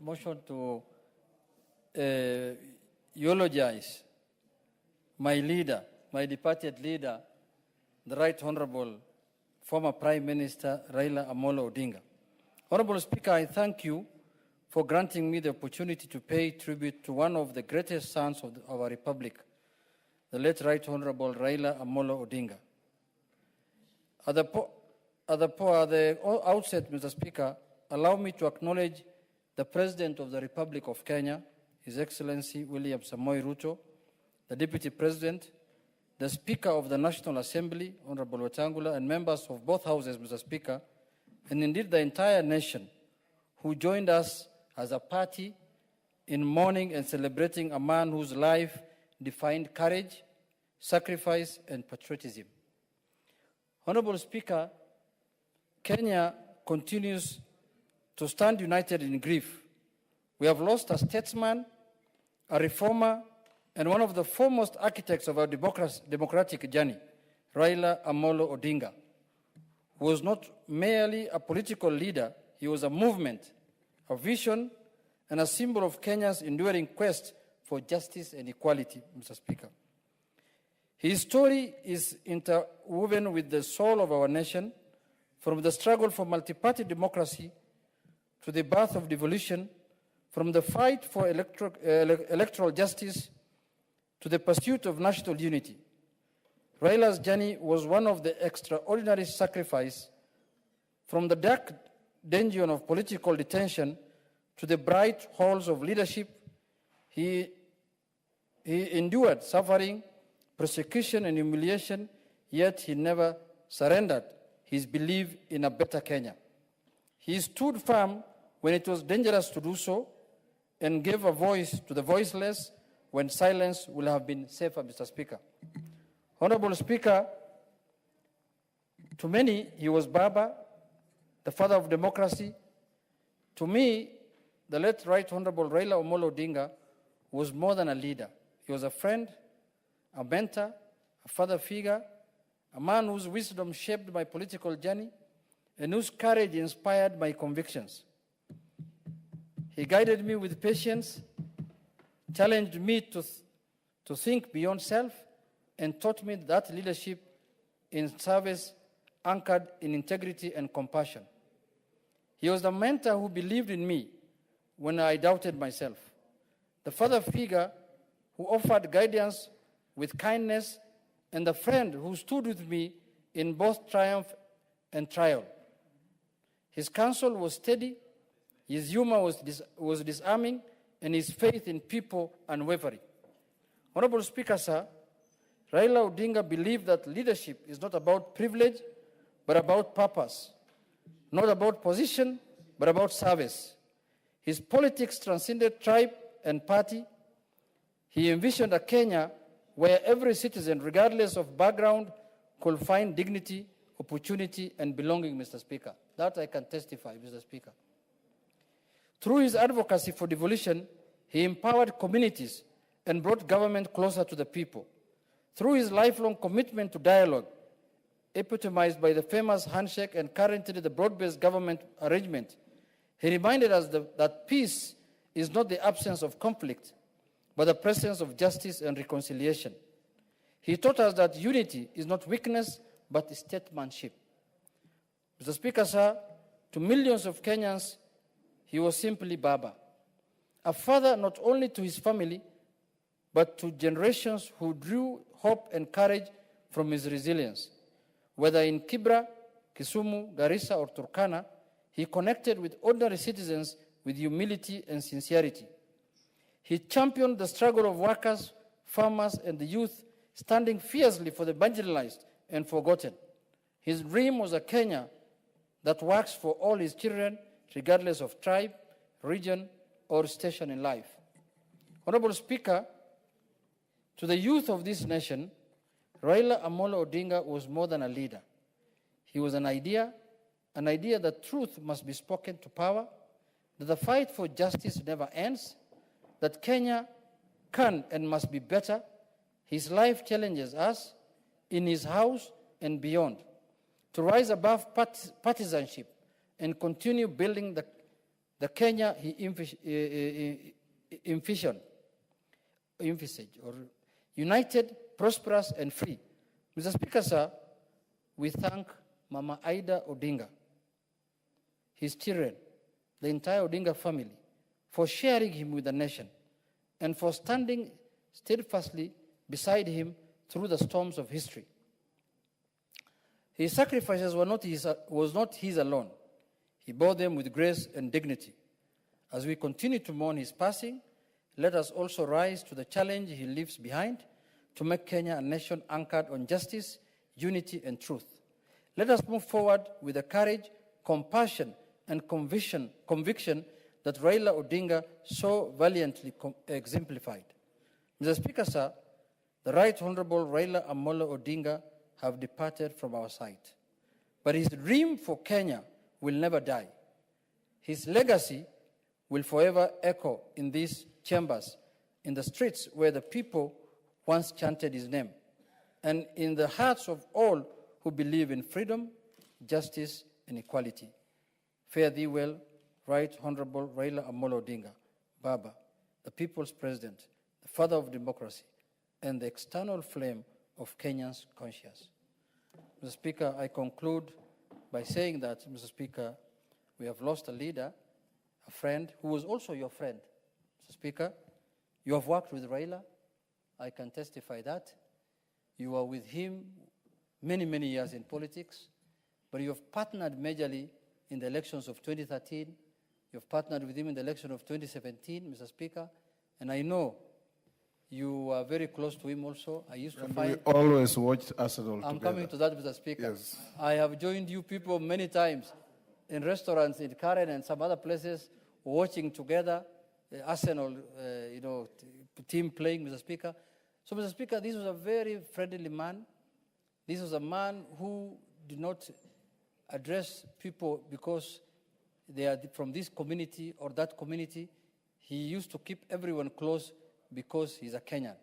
motion to eulogize my leader, my departed leader, the Right Honorable former Prime Minister Raila Amolo Odinga. Honorable Speaker, I thank you for granting me the opportunity to pay tribute to one of the greatest sons of our Republic, the late Right Honorable Raila Amolo Odinga. At the outset, Mr. Speaker, allow me to acknowledge the President of the Republic of Kenya, His Excellency William Samoei Ruto, the Deputy President, the Speaker of the National Assembly, Honorable Wetangula, and members of both houses, Mr. Speaker, and indeed the entire nation who joined us as a party in mourning and celebrating a man whose life defined courage, sacrifice, and patriotism. Honorable Speaker, Kenya continues to stand united in grief. We have lost a statesman, a reformer, and one of the foremost architects of our democratic journey, Raila Amolo Odinga, who was not merely a political leader, he was a movement, a vision, and a symbol of Kenya's enduring quest for justice and equality, Mr. Speaker. His story is interwoven with the soul of our nation, from the struggle for multi-party democracy to the birth of devolution, from the fight for electoral justice to the pursuit of national unity. Raila's journey was one of the extraordinary sacrifice, from the dark dungeon of political detention to the bright halls of leadership. He endured suffering, persecution, and humiliation, yet he never surrendered his belief in a better Kenya. He stood firm when it was dangerous to do so and gave a voice to the voiceless when silence would have been safer, Mr. Speaker. Honorable Speaker, to many, he was Baba, the father of democracy. To me, the late Right Honorable Raila Amolo Odinga was more than a leader. He was a friend, a mentor, a father figure, a man whose wisdom shaped my political journey and whose courage inspired my convictions. He guided me with patience, challenged me to think beyond self, and taught me that leadership in service anchored in integrity and compassion. He was the mentor who believed in me when I doubted myself, the father figure who offered guidance with kindness, and the friend who stood with me in both triumph and trial. His counsel was steady, his humor was disarming, and his faith in people unwavering. Honorable Speaker, sir, Raila Odinga believed that leadership is not about privilege, but about purpose. Not about position, but about service. His politics transcended tribe and party. He envisioned a Kenya where every citizen, regardless of background, could find dignity, opportunity, and belonging, Mr. Speaker. That I can testify, Mr. Speaker. Through his advocacy for devolution, he empowered communities and brought government closer to the people. Through his lifelong commitment to dialogue, epitomized by the famous handshake and currently the broad-based government arrangement, he reminded us that peace is not the absence of conflict, but the presence of justice and reconciliation. He taught us that unity is not weakness, but statesmanship. Mr. Speaker, sir, to millions of Kenyans, he was simply Baba, a father not only to his family, but to generations who drew hope and courage from his resilience. Whether in Kibra, Kisumu, Garissa, or Turkana, he connected with ordinary citizens with humility and sincerity. He championed the struggle of workers, farmers, and the youth, standing fiercely for the marginalized and forgotten. His dream was a Kenya that works for all his children, regardless of tribe, region, or station in life. Honorable Speaker, to the youth of this nation, Raila Amolo Odinga was more than a leader. He was an idea that truth must be spoken to power, that the fight for justice never ends, that Kenya can and must be better. His life challenges us in his house and beyond to rise above partisanship and continue building the Kenya he envisioned, or united, prosperous, and free. Mr. Speaker, sir, we thank Mama Ida Odinga, his children, the entire Odinga family, for sharing him with the nation and for standing steadfastly beside him through the storms of history. His sacrifices was not his alone. He bore them with grace and dignity. As we continue to mourn his passing, let us also rise to the challenge he leaves behind to make Kenya a nation anchored on justice, unity, and truth. Let us move forward with the courage, compassion, and conviction that Raila Odinga so valiantly exemplified. Mr. Speaker, sir, the Right Honorable Raila Amolo Odinga have departed from our sight. But his dream for Kenya will never die. His legacy will forever echo in these chambers, in the streets where the people once chanted his name, and in the hearts of all who believe in freedom, justice, and equality. Fare thee well, Right Honorable Raila Amolo Odinga, Baba, the people's president, the father of democracy, and the external flame of Kenyans' conscience. Mr. Speaker, I conclude by saying that, Mr. Speaker, we have lost a leader, a friend, who was also your friend. Mr. Speaker, you have worked with Raila. I can testify that. You were with him many, many years in politics, but you have partnered majorly in the elections of 2013. You have partnered with him in the election of 2017, Mr. Speaker, and I know you are very close to him also. I used to find... We always watched Arsenal I'm together. coming to that, Mr. Speaker. Yes. I have joined you people many times in restaurants in Karen and some other places, watching together, Arsenal, team playing, Mr. Speaker. So, Mr. Speaker, this was a very friendly man. This was a man who did not address people because they are from this community or that community. He used to keep everyone close because he's a Kenyan.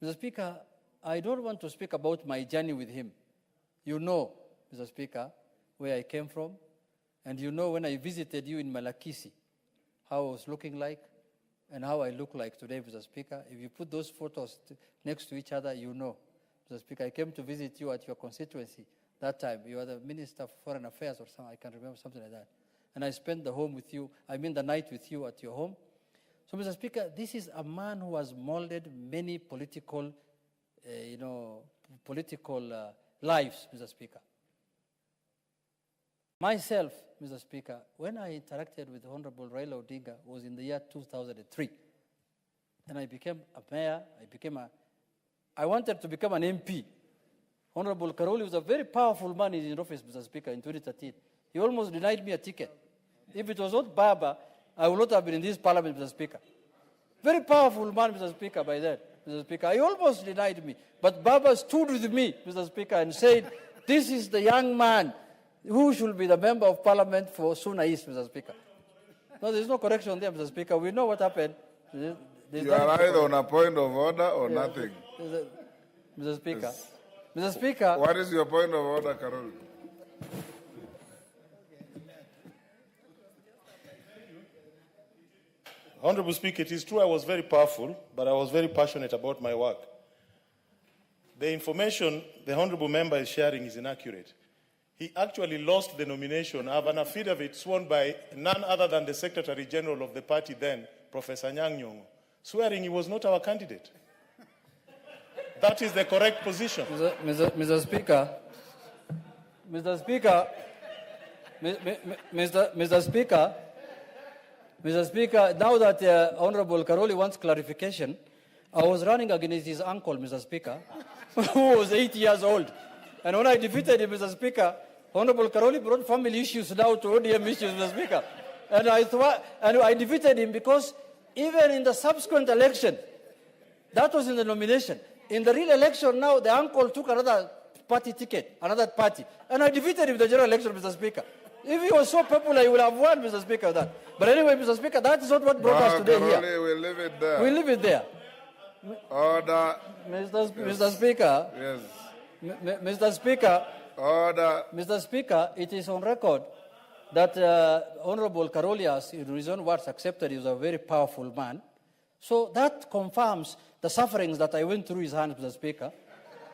Mr. Speaker, I don't want to speak about my journey with him. You know, Mr. Speaker, where I came from, and you know when I visited you in Malakisi, how I was looking like and how I look like today, Mr. Speaker. If you put those photos next to each other, you know. Mr. Speaker, I came to visit you at your constituency that time. You were the Minister of Foreign Affairs or something, I can remember something like that. And I spent the night with you at your home. So, Mr. Speaker, this is a man who has molded many political lives, Mr. Speaker. Myself, Mr. Speaker, when I interacted with Honorable Raila Odinga was in the year 2003. And I became a mayor, I wanted to become an MP. Honorable Karoli was a very powerful man in office, Mr. Speaker, in 2013. He almost denied me a ticket. If it was not Baba, I would not have been in this parliament, Mr. Speaker. Very powerful man, Mr. Speaker, by then, Mr. Speaker. He almost denied me. But Baba stood with me, Mr. Speaker, and said, this is the young man who should be the member of parliament for Suna East, Mr. Speaker. No, there's no correction there, Mr. Speaker. We know what happened. You are either on a point of order or nothing. Mr. Speaker. Yes. Mr. Speaker. What is your point of order, Carol? Honorable Speaker, it is true I was very powerful, but I was very passionate about my work. The information the Honorable Member is sharing is inaccurate. He actually lost the nomination. I have an affidavit sworn by none other than the Secretary General of the party then, Professor Nyang' Nyong'o, swearing he was not our candidate. That is the correct position. Mr. Speaker, Mr. Speaker, Mr. Speaker, Mr. Speaker, now that Honorable Karoli wants clarification, I was running against his uncle, Mr. Speaker, who was 8 years old. And when I defeated him, Mr. Speaker, Honorable Karoli brought family issues now to ODM issues, Mr. Speaker. And I defeated him because even in the subsequent election, that was in the nomination. In the real election now, the uncle took another party ticket, another party. And I defeated him in the general election, Mr. Speaker. If he was so popular, he would have won, Mr. Speaker, that. But anyway, Mr. Speaker, that is not what brought us today here. We'll leave it there. We'll leave it there. Order. Mr. Speaker. Yes. Mr. Speaker. Order. Mr. Speaker, it is on record that Honorable Karolias, in his own words, accepted he was a very powerful man. So that confirms the sufferings that I went through his hands, Mr. Speaker.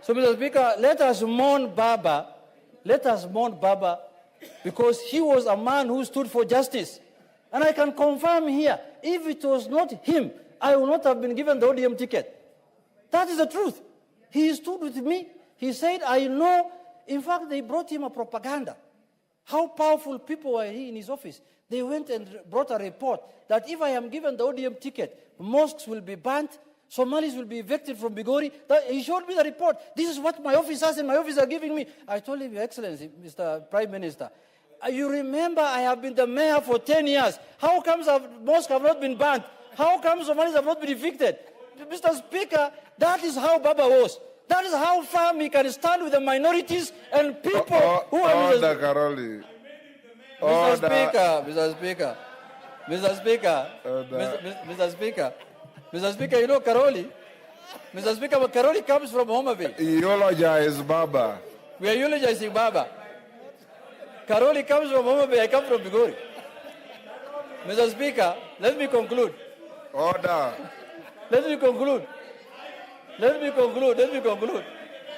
So, Mr. Speaker, let us mourn Baba. Let us mourn Baba because he was a man who stood for justice. And I can confirm here, if it was not him, I would not have been given the ODM ticket. That is the truth. He stood with me. He said, I know. In fact, they brought him a propaganda. How powerful people were in his office. They went and brought a report that if I am given the ODM ticket, mosques will be burnt, Somalis will be evicted from Bigori. He showed me the report. This is what my officers and my office are giving me. I told him, Your Excellency, Mr. Prime Minister, you remember I have been the mayor for 10 years. How comes mosques have not been burnt? How come Somalis have not been evicted? Mr. Speaker, that is how Baba was. That is how firm he can stand with the minorities and people who are... Order, Karoli. Mr. Speaker, Mr. Speaker, Mr. Speaker, Mr. Speaker, Mr. Speaker, you know Karoli? Mr. Speaker, but Karoli comes from Mohamed. Eulogize Baba. We are eulogizing Baba. Karoli comes from Mohamed, I come from Bigori. Mr. Speaker, let me conclude. Order. Let me conclude. Let me conclude. Let me conclude.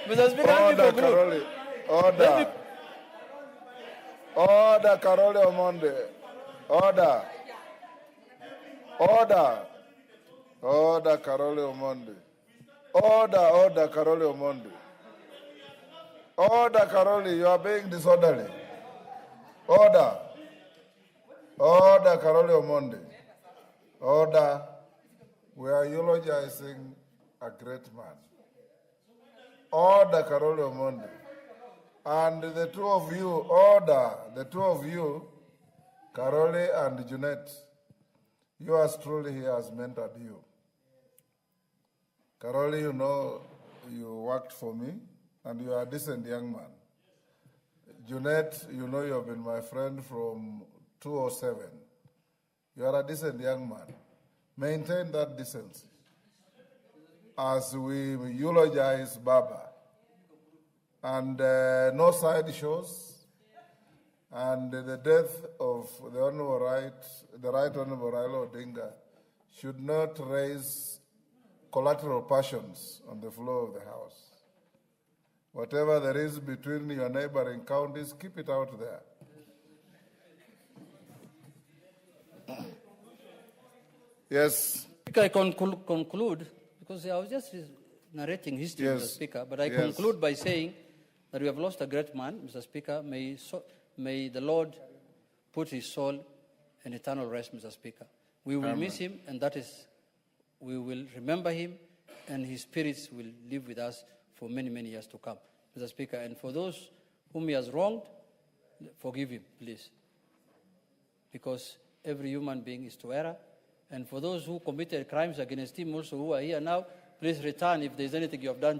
Mr. Speaker, let me conclude. Karoli. Order. Order, Karoli Omonde. Order. Order. Order, Karoli Omonde. Order, Karoli Omonde. Order, Karoli, you are being disorderly. Order. Order, Karoli Omonde. Order. We are eulogizing a great man. Order, Karoli Omonde. And the two of you, order, the two of you, Karoli and Junet, yours truly he has mentored you. Karoli, you know, you worked for me, and you are a decent young man. Junet, you know you have been my friend from 2007. You are a decent young man. Maintain that decency as we eulogize Baba. And no side shows. And the death of the Right Honorable Raila Odinga should not raise collateral passions on the floor of the House. Whatever there is between your neighboring counties, keep it out there. Yes. I conclude, because I was just narrating history, Yes. Mr. Speaker, but I conclude by saying that we have lost a great man, Mr. Speaker. May the Lord put his soul in eternal rest, Mr. Speaker. We will miss him, and that is, we will remember him, and his spirits will live with us for many, many years to come, Mr. Speaker. And for those whom he has wronged, forgive him, please. Because every human being is to err. And for those who committed crimes against him also who are here now, please return if there's anything you have done